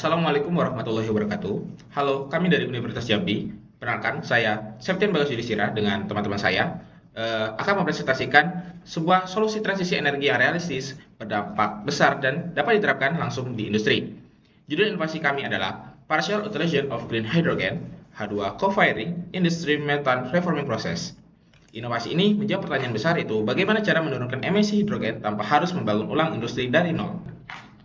Assalamualaikum warahmatullahi wabarakatuh. Halo, kami dari Universitas Jambi. Perkenalkan, saya Septian Bagas Yudhistira dengan teman-teman saya akan mempresentasikan sebuah solusi transisi energi yang realistis, berdampak besar, dan dapat diterapkan langsung di industri. Judul inovasi kami adalah Partial Utilization of Green Hydrogen, H2 Co-firing Industry Methane Reforming Process. Inovasi ini menjawab pertanyaan besar itu, bagaimana cara menurunkan emisi hidrogen tanpa harus membangun ulang industri dari nol.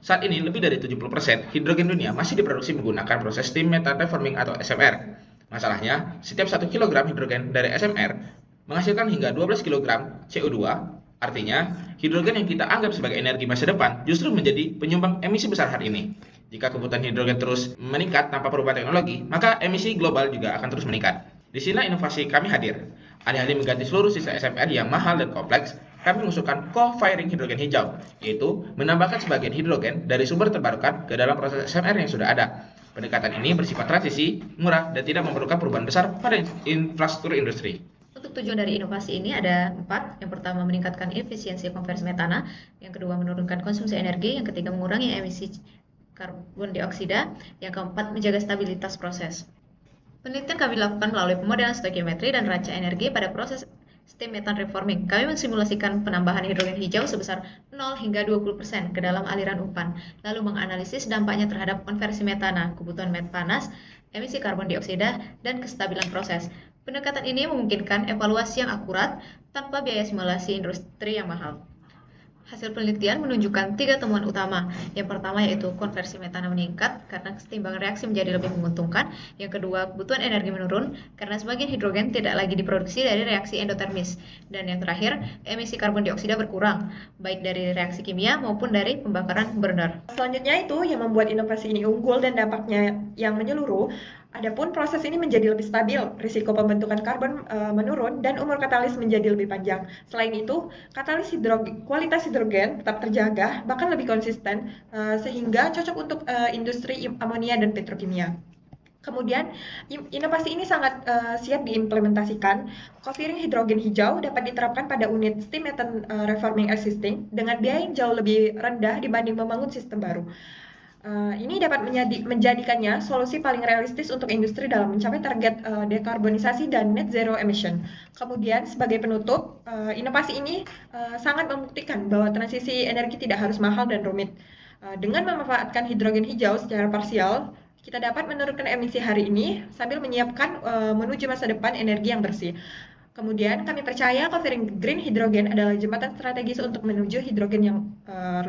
Saat ini, lebih dari 70% hidrogen dunia masih diproduksi menggunakan proses steam methane reforming atau SMR. Masalahnya, setiap 1 kg hidrogen dari SMR menghasilkan hingga 12 kg CO2. Artinya, hidrogen yang kita anggap sebagai energi masa depan justru menjadi penyumbang emisi besar hari ini. Jika kebutuhan hidrogen terus meningkat tanpa perubahan teknologi, maka emisi global juga akan terus meningkat. Di sini inovasi kami hadir. Alih-alih mengganti seluruh sisa SMR yang mahal dan kompleks, kami mengusulkan co-firing hidrogen hijau, yaitu menambahkan sebagian hidrogen dari sumber terbarukan ke dalam proses SMR yang sudah ada. Pendekatan ini bersifat transisi, murah, dan tidak memerlukan perubahan besar pada infrastruktur industri. Untuk tujuan dari inovasi ini ada 4. Yang pertama, meningkatkan efisiensi konversi metana. Yang kedua, menurunkan konsumsi energi. Yang ketiga, mengurangi emisi karbon dioksida. Yang keempat, menjaga stabilitas proses. Penelitian kami lakukan melalui pemodelan stoikiometri dan raca energi pada proses steam methane reforming. Kami mensimulasikan penambahan hidrogen hijau sebesar 0 hingga 20% ke dalam aliran umpan, lalu menganalisis dampaknya terhadap konversi metana, kebutuhan met panas, emisi karbon dioksida, dan kestabilan proses. Pendekatan ini memungkinkan evaluasi yang akurat tanpa biaya simulasi industri yang mahal. Hasil penelitian menunjukkan 3 temuan utama. Yang pertama yaitu konversi metana meningkat karena kesetimbangan reaksi menjadi lebih menguntungkan. Yang kedua, kebutuhan energi menurun karena sebagian hidrogen tidak lagi diproduksi dari reaksi endotermis. Dan yang terakhir, emisi karbon dioksida berkurang, baik dari reaksi kimia maupun dari pembakaran burner. Selanjutnya itu yang membuat inovasi ini unggul dan dampaknya yang menyeluruh. Adapun proses ini menjadi lebih stabil, risiko pembentukan karbon menurun, dan umur katalis menjadi lebih panjang. Selain itu, kualitas hidrogen tetap terjaga, bahkan lebih konsisten, sehingga cocok untuk industri amonia dan petrokimia. Kemudian, inovasi ini sangat siap diimplementasikan. Co-firing hidrogen hijau dapat diterapkan pada unit steam methane reforming existing dengan biaya yang jauh lebih rendah dibanding membangun sistem baru. Ini dapat menjadikannya solusi paling realistis untuk industri dalam mencapai target dekarbonisasi dan net zero emission. Kemudian, sebagai penutup, inovasi ini sangat membuktikan bahwa transisi energi tidak harus mahal dan rumit. Dengan memanfaatkan hidrogen hijau secara parsial, kita dapat menurunkan emisi hari ini sambil menyiapkan menuju masa depan energi yang bersih. Kemudian, kami percaya co-firing green hydrogen adalah jembatan strategis untuk menuju hidrogen yang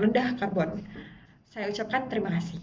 rendah karbon. Saya ucapkan terima kasih.